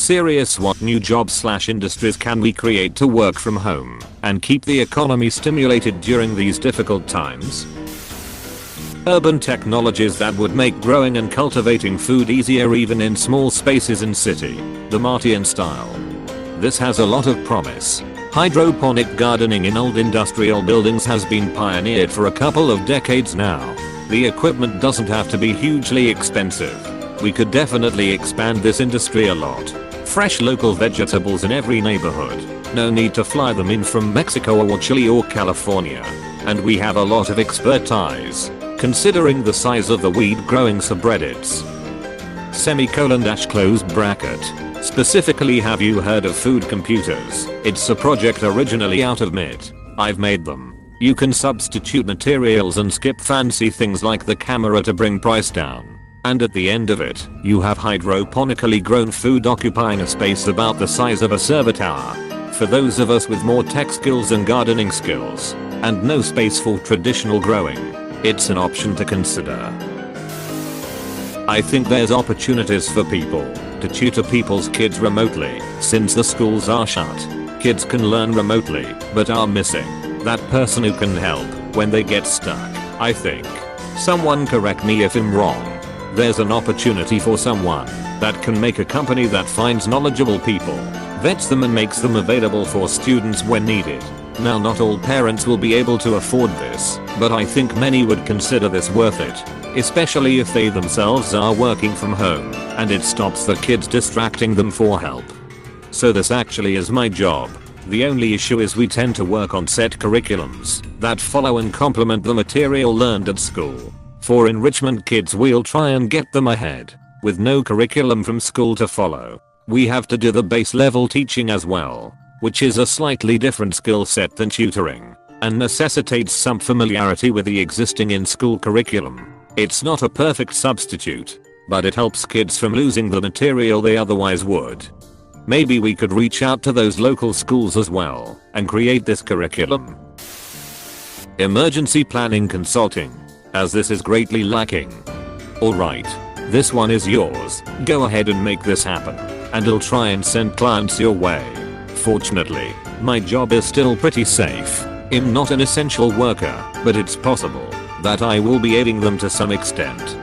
Serious, what new jobs/industries can we create to work from home and keep the economy stimulated during these difficult times? Urban technologies that would make growing and cultivating food easier even in small spaces in city. The Martian style. This has a lot of promise. Hydroponic gardening in old industrial buildings has been pioneered for a couple of decades now. The equipment doesn't have to be hugely expensive. We could definitely expand this industry a lot. Fresh local vegetables in every neighborhood. No need to fly them in from Mexico or Chile or California. And we have a lot of expertise, considering the size of the weed growing subreddits. Close bracket. Specifically, have you heard of food computers? It's a project originally out of MIT. I've made them. You can substitute materials and skip fancy things like the camera to bring price down. And at the end of it, you have hydroponically grown food occupying a space about the size of a server tower. For those of us with more tech skills and gardening skills, and no space for traditional growing, it's an option to consider. I think there's opportunities for people to tutor people's kids remotely. Since the schools are shut, kids can learn remotely, but are missing that person who can help when they get stuck. I think. Someone correct me if I'm wrong. There's an opportunity for someone that can make a company that finds knowledgeable people, vets them and makes them available for students when needed. Now, not all parents will be able to afford this, but I think many would consider this worth it, especially if they themselves are working from home and it stops the kids distracting them for help. So this actually is my job. The only issue is we tend to work on set curriculums that follow and complement the material learned at school. For enrichment kids, we'll try and get them ahead. With no curriculum from school to follow, we have to do the base level teaching as well, which is a slightly different skill set than tutoring, and necessitates some familiarity with the existing in-school curriculum. It's not a perfect substitute, but it helps kids from losing the material they otherwise would. Maybe we could reach out to those local schools as well and create this curriculum. Emergency planning consulting, as this is greatly lacking. Alright, this one is yours. Go ahead and make this happen, and I'll try and send clients your way. Fortunately, my job is still pretty safe. I'm not an essential worker, but it's possible that I will be aiding them to some extent.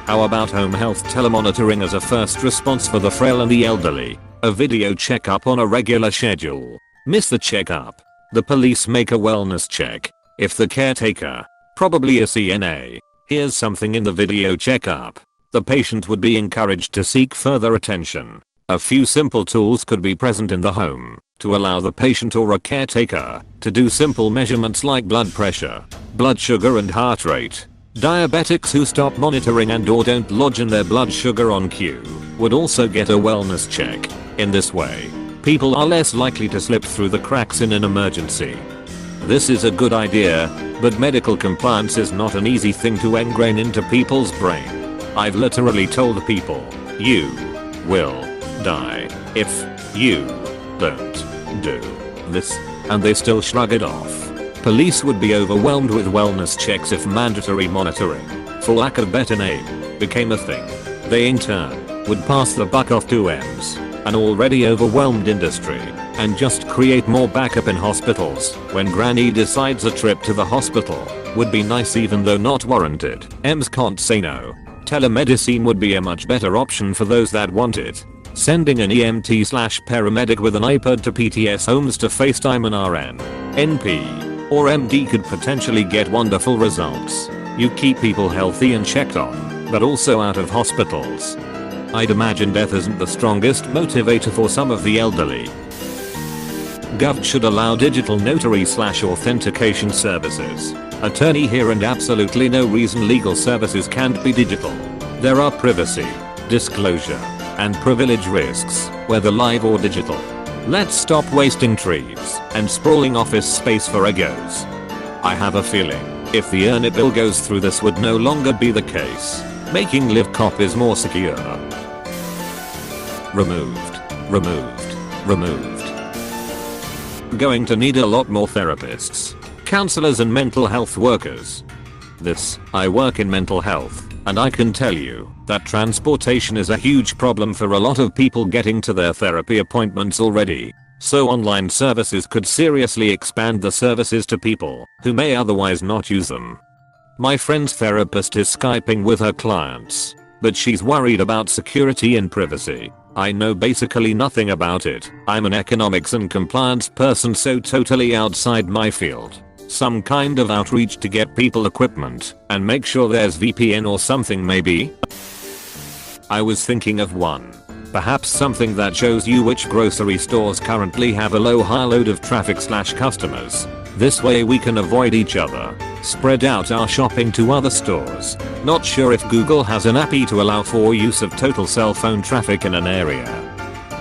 How about home health telemonitoring as a first response for the frail and the elderly? A video checkup on a regular schedule. Miss the checkup, the police make a wellness check. If the caretaker, probably a CNA, hears something in the video checkup, the patient would be encouraged to seek further attention. A few simple tools could be present in the home to allow the patient or a caretaker to do simple measurements like blood pressure, blood sugar and heart rate. Diabetics who stop monitoring and or don't lodge in their blood sugar on cue would also get a wellness check. In this way, people are less likely to slip through the cracks in an emergency. This is a good idea, but medical compliance is not an easy thing to ingrain into people's brain. I've literally told people, you will die if you don't do this, and they still shrug it off. Police would be overwhelmed with wellness checks if mandatory monitoring, for lack of better name, became a thing. They in turn would pass the buck off to EMS, an already overwhelmed industry, and just create more backup in hospitals. When granny decides a trip to the hospital would be nice even though not warranted. EMS can't say no. Telemedicine would be a much better option for those that want it. Sending an EMT/paramedic with an iPad to PTS homes to FaceTime an RN, NP, or MD could potentially get wonderful results. You keep people healthy and checked on, but also out of hospitals. I'd imagine death isn't the strongest motivator for some of the elderly. Gov should allow digital notary/authentication services. Attorney here, and absolutely no reason legal services can't be digital. There are privacy, disclosure, and privilege risks, whether live or digital. Let's stop wasting trees and sprawling office space for egos. I have a feeling, if the EarnIt bill goes through, this would no longer be the case, making live copies more secure. Removed, removed, removed. Going to need a lot more therapists, counselors and mental health workers. I work in mental health, And I can tell you that transportation is a huge problem for a lot of people getting to their therapy appointments already. So online services could seriously expand the services to people who may otherwise not use them. My friend's therapist is Skyping with her clients, but she's worried about security and privacy. I know basically nothing about it. I'm an economics and compliance person, so totally outside my field. Some kind of outreach to get people equipment and make sure there's VPN or something maybe. I was thinking of one. Perhaps something that shows you which grocery stores currently have a low high load of traffic / customers. This way we can avoid each other. Spread out our shopping to other stores. Not sure if Google has an API to allow for use of total cell phone traffic in an area.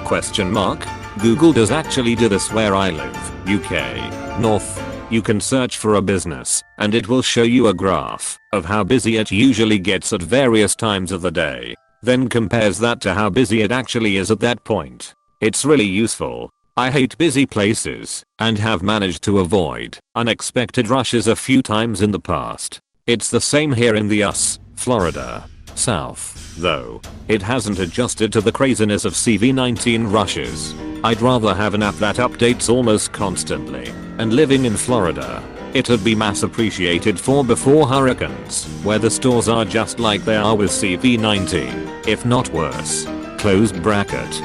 Question mark? Google does actually do this where I live, UK, North. You can search for a business and it will show you a graph of how busy it usually gets at various times of the day. Then compares that to how busy it actually is at that point. It's really useful. I hate busy places and have managed to avoid unexpected rushes a few times in the past. It's the same here in the Florida South, though. It hasn't adjusted to the craziness of CV-19 rushes. I'd rather have an app that updates almost constantly. And living in Florida, it'd be mass appreciated for before hurricanes, where the stores are just like they are with CV-19, if not worse. Close bracket.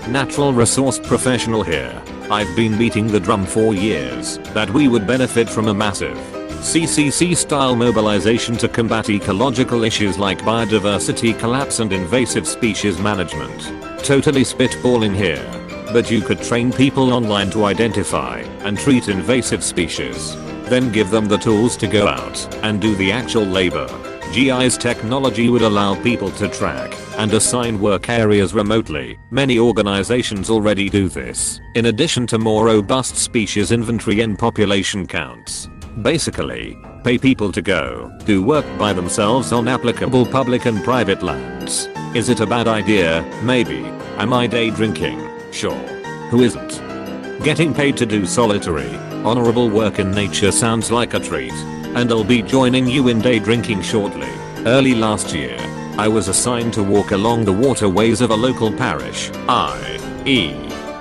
Natural resource professional here. I've been beating the drum for years that we would benefit from a massive CCC style mobilization to combat ecological issues like biodiversity collapse and invasive species management. Totally spitballing here. But you could train people online to identify and treat invasive species. Then give them the tools to go out and do the actual labor. GI's technology would allow people to track and assign work areas remotely. Many organizations already do this, in addition to more robust species inventory and population counts. Basically, pay people to go do work by themselves on applicable public and private lands. Is it a bad idea? Maybe. Am I day drinking? Sure. Who isn't? Getting paid to do solitary, honorable work in nature sounds like a treat. And I'll be joining you in day drinking shortly. Early last year, I was assigned to walk along the waterways of a local parish, i.e.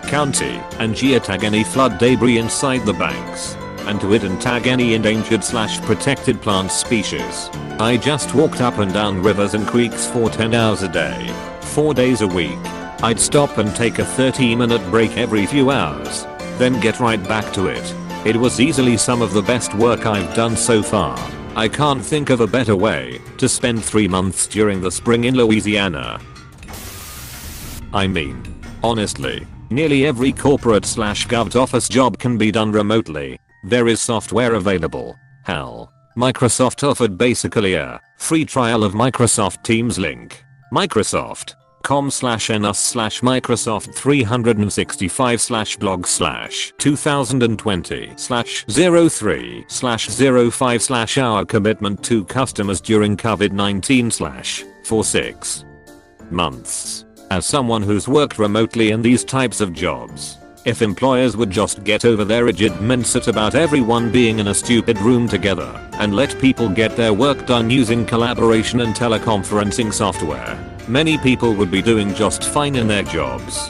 county, and geotag any flood debris inside the banks. And to it and tag any endangered / protected plant species. I just walked up and down rivers and creeks for 10 hours a day, 4 days a week. I'd stop and take a 30-minute break every few hours, then get right back to it. It was easily some of the best work I've done so far. I can't think of a better way to spend 3 months during the spring in Louisiana. I mean, honestly, nearly every corporate / govt office job can be done remotely. There is software available. Hell, Microsoft offered basically a free trial of Microsoft Teams link. Microsoft.com/NUS/Microsoft 365/blog/2020/03/05/ our commitment to customers during COVID-19/ for 6 months. As someone who's worked remotely in these types of jobs, if employers would just get over their rigid mindset about everyone being in a stupid room together and let people get their work done using collaboration and teleconferencing software, many people would be doing just fine in their jobs.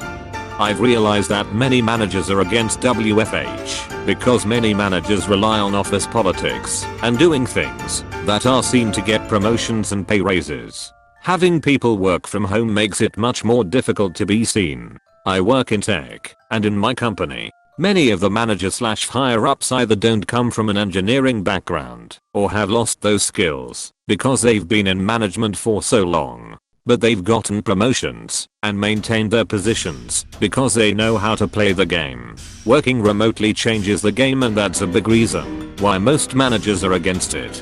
I've realized that many managers are against WFH because many managers rely on office politics and doing things that are seen to get promotions and pay raises. Having people work from home makes it much more difficult to be seen. I work in tech, and in my company, many of the managers / higher ups either don't come from an engineering background or have lost those skills because they've been in management for so long. But they've gotten promotions and maintained their positions because they know how to play the game. Working remotely changes the game, and that's a big reason why most managers are against it.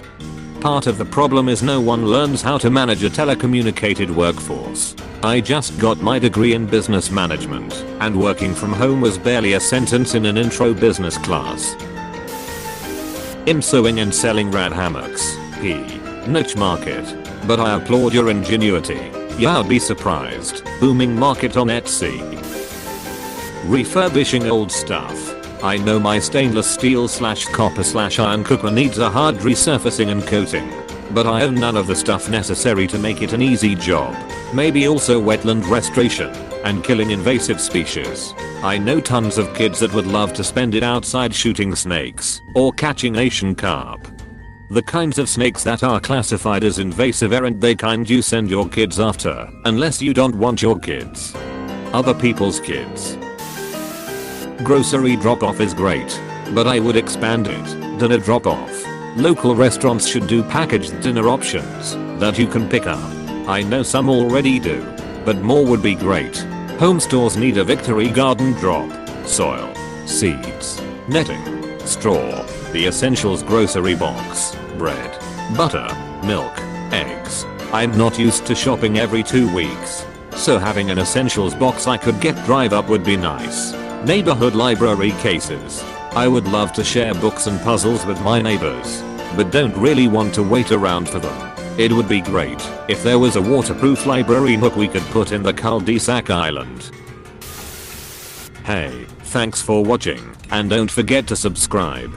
Part of the problem is no one learns how to manage a telecommunicated workforce. I just got my degree in business management, and working from home was barely a sentence in an intro business class. I'm sewing and selling rad hammocks. Niche market. But I applaud your ingenuity. Yeah, I'd be surprised. Booming market on Etsy. Refurbishing old stuff. I know my stainless steel / copper / iron cooker needs a hard resurfacing and coating. but I own none of the stuff necessary to make it an easy job. Maybe also wetland restoration and killing invasive species. I know tons of kids that would love to spend it outside shooting snakes or catching Asian carp. The kinds of snakes that are classified as invasive aren't the kind you send your kids after unless you don't want your kids. Other people's kids. Grocery drop-off is great, but I would expand it. Dinner drop-off. Local restaurants should do packaged dinner options that you can pick up. I know some already do, but more would be great. Home stores need a victory garden drop. Soil, seeds, netting, straw, the essentials grocery box, bread, butter, milk, eggs. I'm not used to shopping every 2 weeks, so having an essentials box I could get drive up would be nice. Neighborhood library cases. I would love to share books and puzzles with my neighbors, but don't really want to wait around for them. It would be great if there was a waterproof library nook we could put in the cul-de-sac island. Hey, thanks for watching, and don't forget to subscribe.